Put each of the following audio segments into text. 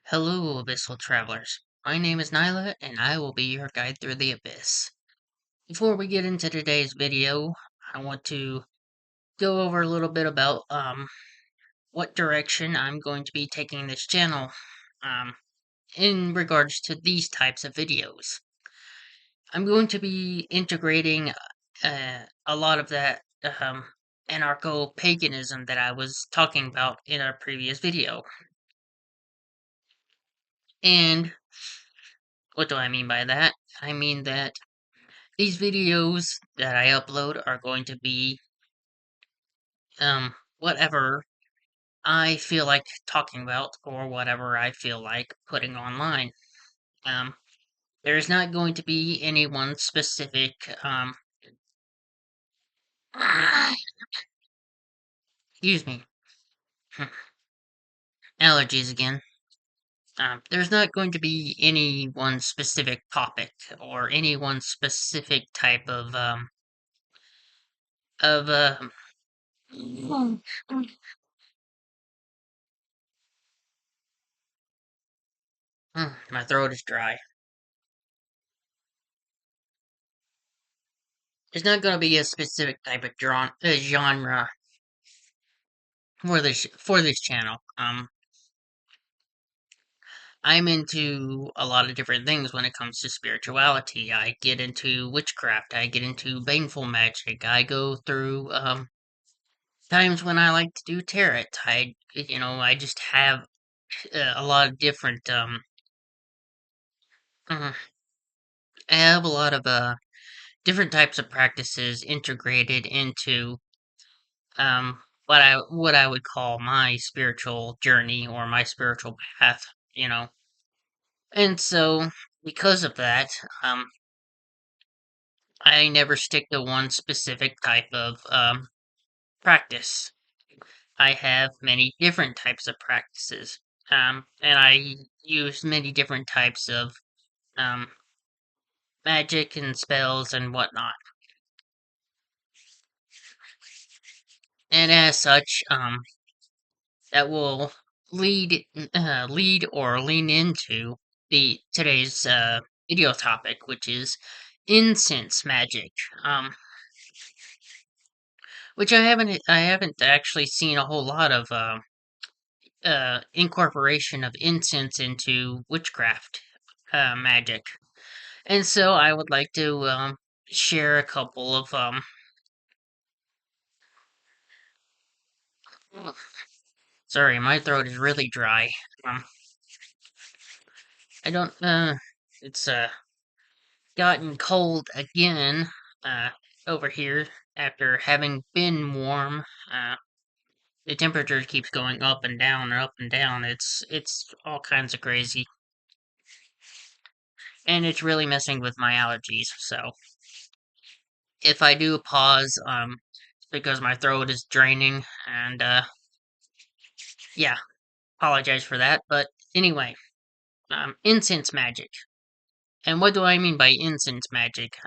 Hello, Abyssal Travelers. My name is Nyla, and I will be your guide through the abyss. Before we get into today's video, I want to go over a little bit about what direction I'm going to be taking this channel um, in regards to these types of videos. I'm going to be integrating a lot of that anarcho-paganism that I was talking about in a previous video. And what do I mean by that? I mean that these videos that I upload are going to be whatever I feel like talking about or whatever I feel like putting online. Um there's not going to be any one specific excuse me. Allergies again. There's not going to be any one specific topic or any one specific type of my throat is dry. There's not going to be a specific type of genre for this channel. I'm into a lot of different things when it comes to spirituality. I get into witchcraft. I get into baneful magic. I go through times when I like to do tarot. I just have a lot of different uh, I have a lot of different types of practices integrated into what I would call my spiritual journey or my spiritual path. And so because of that, I never stick to one specific type of practice. I have many different types of practices, and I use many different types of um, magic and spells and whatnot. And as such, that will lead or lean into the today's video topic, which is incense magic. Which I haven't actually seen a whole lot of incorporation of incense into witchcraft magic, and so I would like to share a couple of Sorry, my throat is really dry. Um, I don't. It's gotten cold again uh over here after having been warm. The temperature keeps going up and down and up and down. It's all kinds of crazy, and it's really messing with my allergies. So if I do pause, it's because my throat is draining, and yeah, apologize for that. But anyway, incense magic. And what do I mean by incense magic?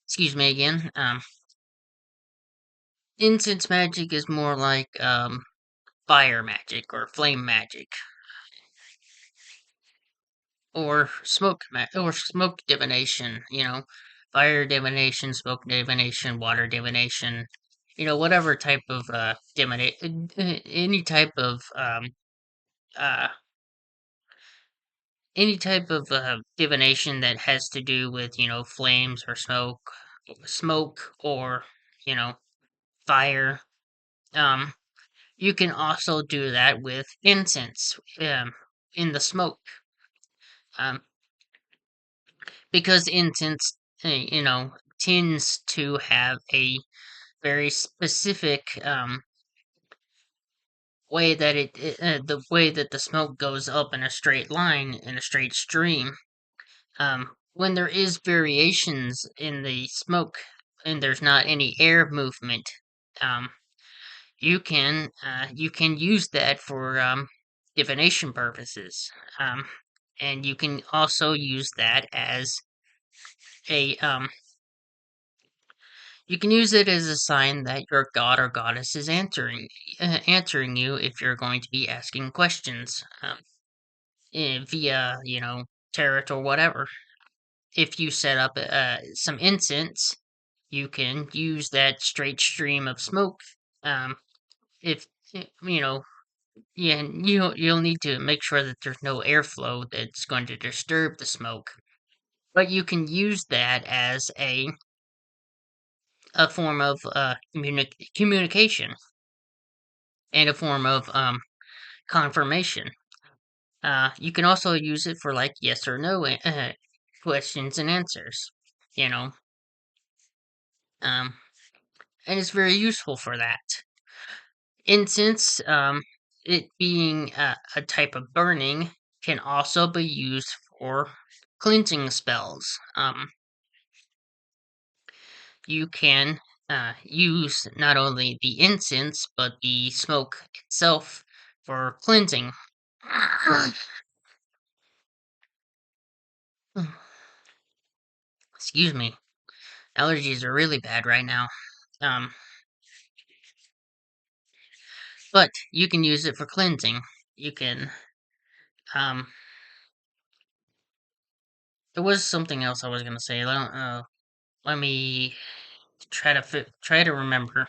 Excuse me again. Incense magic is more like fire magic or flame magic or smoke divination. Fire divination, smoke divination, water divination. Whatever type of divination, any type of uh divination that has to do with flames or smoke or you know fire. Um, you can also do that with incense in the smoke, um, because incense, tends to have a very specific way that the way that the smoke goes up in a straight line in a straight stream. When there is variations in the smoke and there's not any air movement, um, you can use that for divination purposes, um, and you can also use that as a You can use it as a sign that your god or goddess is answering you if you're going to be asking questions via, tarot or whatever. If you set up some incense, you can use that straight stream of smoke. If you know, yeah, you'll need to make sure that there's no airflow that's going to disturb the smoke. But you can use that as a form of communication and a form of confirmation. You can also use it for like yes or no questions and answers. You know, um, and it's very useful for that. Incense, it being a type of burning, can also be used for cleansing spells. You can use not only the incense but the smoke itself for cleansing. Excuse me. Allergies are really bad right now. Um, but you can use it for cleansing. You can. Um, there was something else I was gonna say. Let me try to remember.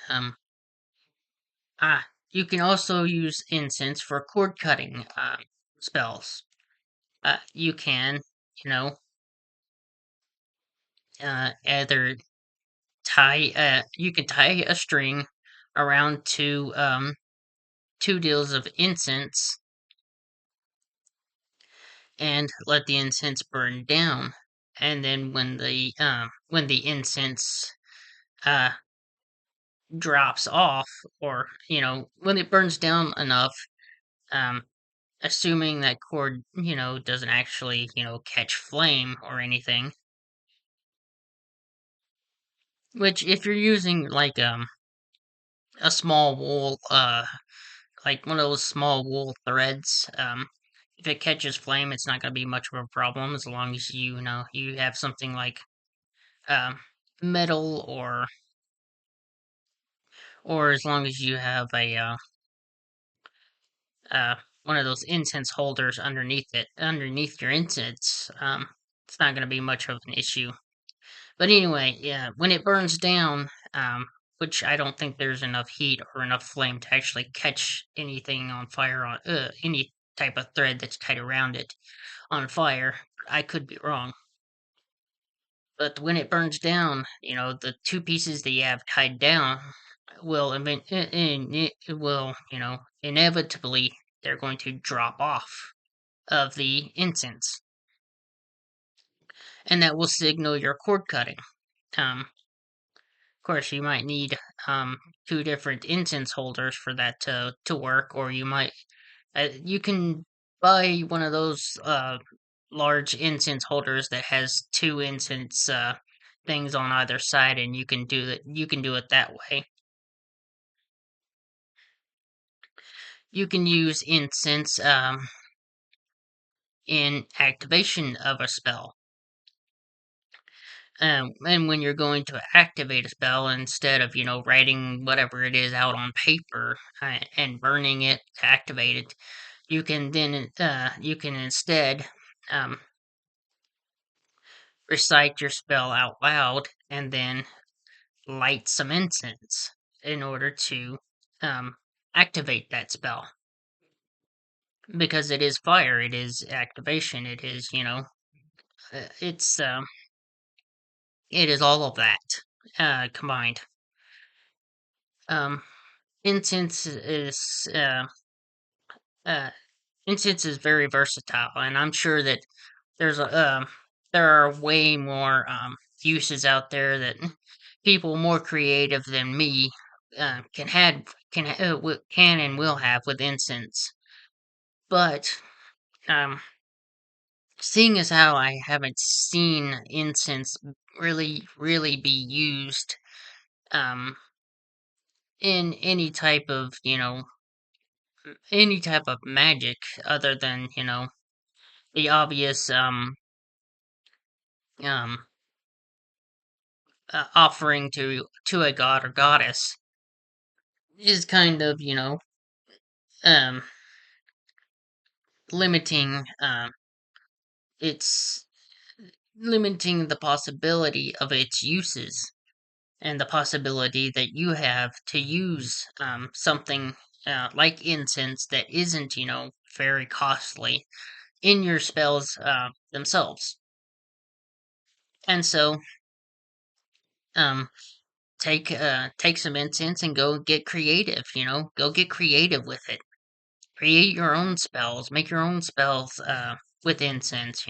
Um, you can also use incense for cord cutting spells. You can, you know, either you can tie a string around two deals of incense and let the incense burn down. And then when the incense uh drops off, or when it burns down enough, um assuming that cord doesn't actually catch flame or anything, which if you're using like a small wool like one of those small wool threads, if it catches flame it's not going to be much of a problem, as long as you have something like um metal, or as long as you have a uh, one of those incense holders underneath your incense. It's not going to be much of an issue. But anyway, yeah, when it burns down, which I don't think there's enough heat or enough flame to actually catch anything on fire, on any type of thread that's tied around it on fire. I could be wrong. But when it burns down, the two pieces that you have tied down it will, inevitably they're going to drop off of the incense, and that will signal your cord cutting. Of course, you might need two different incense holders for that to work, or you can buy one of those large incense holders that has two incense things on either side, and you can do that. You can do it that way. You can use incense in activation of a spell. And when you're going to activate a spell, instead of writing whatever it is out on paper and burning it to activate it, you can instead um, recite your spell out loud and then light some incense in order to um, activate that spell, because it is fire, it is activation, it is it's it is all of that combined. Um, incense is uh, incense is very versatile, and I'm sure that there's there are way more uses out there that people more creative than me can and will have with incense. But um, seeing as how I haven't seen incense really be used um, in any type of magic other than the obvious offering to a god or goddess is kind of, um, limiting, it's limiting the possibility of its uses and the possibility that you have to use something like incense that isn't, very costly in your spells themselves. And so, um, take some incense and go get creative. Go get creative with it. Create your own spells. Make your own spells with incense.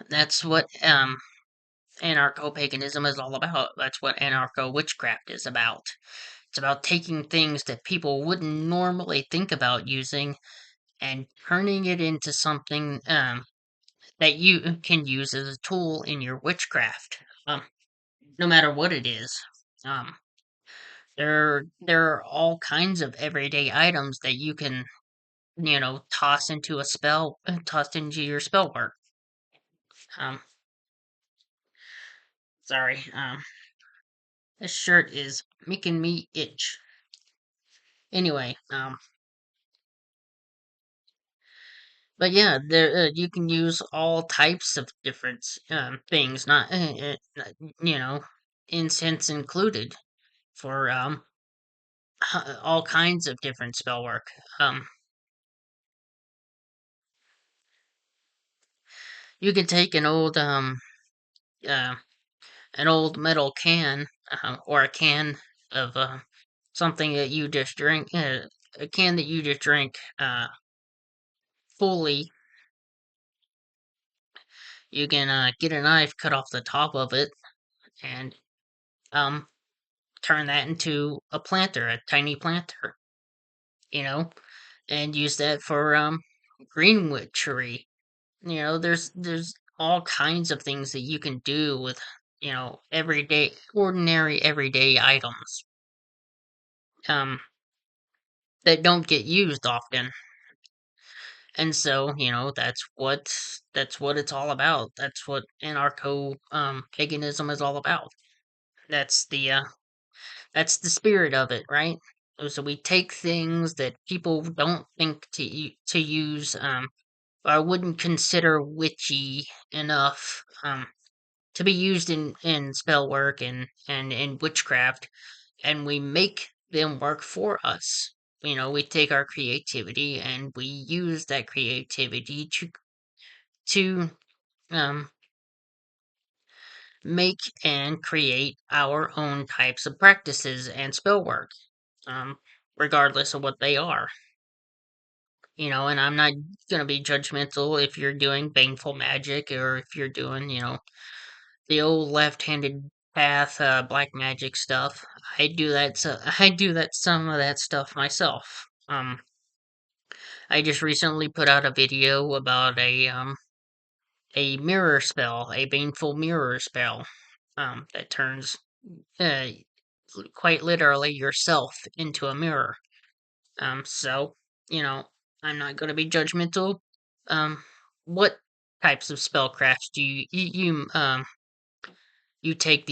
That's what anarcho paganism is all about. That's what anarcho witchcraft is about. It's about taking things that people wouldn't normally think about using and turning it into something that you can use as a tool in your witchcraft. No matter what it is. Um, there are all kinds of everyday items that you can, toss into a spell, toss into your spell work. Um, sorry. This shirt is making me itch. Anyway, but yeah, there you can use all types of different things, not you know, incense included for all kinds of different spell work. Um, you could take uh, an old metal can or a can of something that you just drink, a can that you just drink fully. You can get a knife, cut off the top of it, and um, turn that into a planter, a tiny planter, you know, and use that for green witchery. There's all kinds of things that you can do with everyday, ordinary, everyday items um, that don't get used often. And so, that's what it's all about. That's what anarcho paganism is all about. That's the uh, that's the spirit of it, right? So we take things that people don't think to use, or wouldn't consider witchy enough, to be used in spell work and in witchcraft, and we make them work for us. We take our creativity and we use that creativity to um, make and create our own types of practices and spell work, um, regardless of what they are. And I'm not gonna be judgmental if you're doing baneful magic or if you're doing, the old left-handed path, black magic stuff. I do that. So I do that some of that stuff myself. I just recently put out a video about a mirror spell, a baneful mirror spell, that turns uh, quite literally yourself into a mirror. So you know, I'm not going to be judgmental. Um, what types of spellcrafts do you take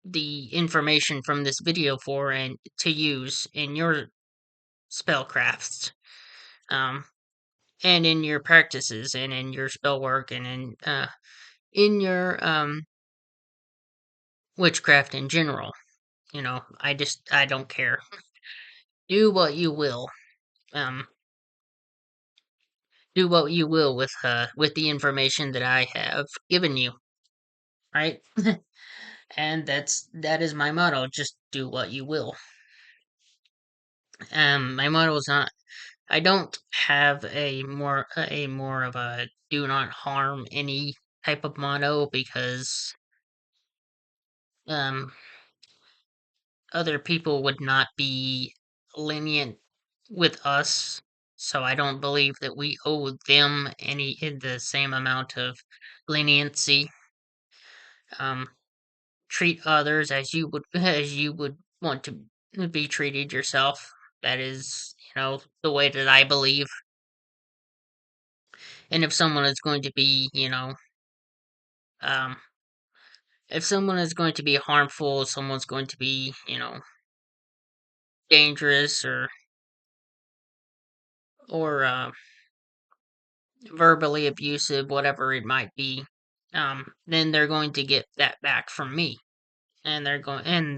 the information from this video for and to use in your spellcrafts, um, and in your practices and in your spell work and in your witchcraft in general. I don't care. Do what you will. Um, do what you will with the information that I have given you, right? And that is my motto. Just do what you will. My motto is not. I don't have a more of a do not harm any type of motto because um other people would not be lenient with us. So I don't believe that we owe them the same amount of leniency. Um, treat others as you would as you would want to be treated yourself. That is, the way that I believe. And if someone is going to be, If someone is going to be harmful, someone's going to be, dangerous or verbally abusive, whatever it might be, then they're going to get that back from me. And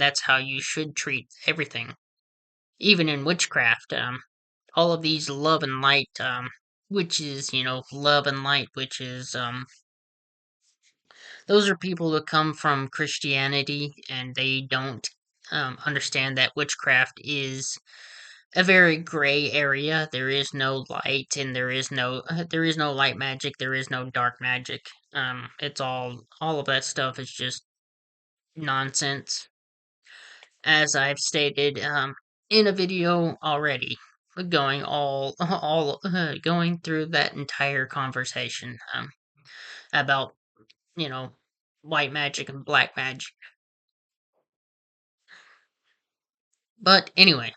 that's how you should treat everything. Even in witchcraft, all of these love and light, witches, love and light witches, those are people that come from Christianity and they don't understand that witchcraft is a very gray area. There is no light, and there is no light magic. There is no dark magic. It's all of that stuff is just nonsense, as I've stated in a video already. Going all going through that entire conversation about you know white magic and black magic. But anyway,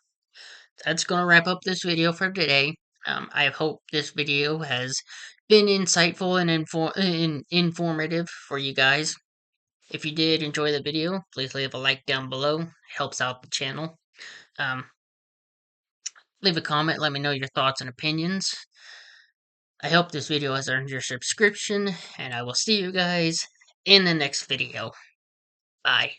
that's going to wrap up this video for today. I hope this video has been insightful and informative for you guys. If you did enjoy the video, please leave a like down below. It helps out the channel. Leave a comment. Let me know your thoughts and opinions. I hope this video has earned your subscription, and I will see you guys in the next video. Bye.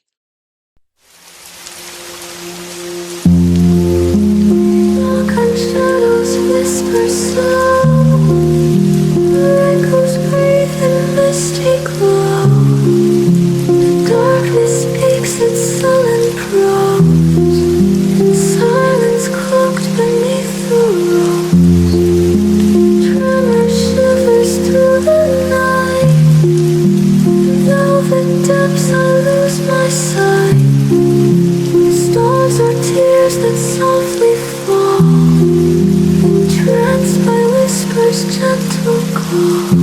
Shadows whisper slow, echoes breathe in misty glow. The darkness speaks its sullen prose, in silence cloaked beneath the rose. Tremor shivers through the night, in velvet depths I lose my sight. The stars are tears that softly fall, entranced by whispers gentle call.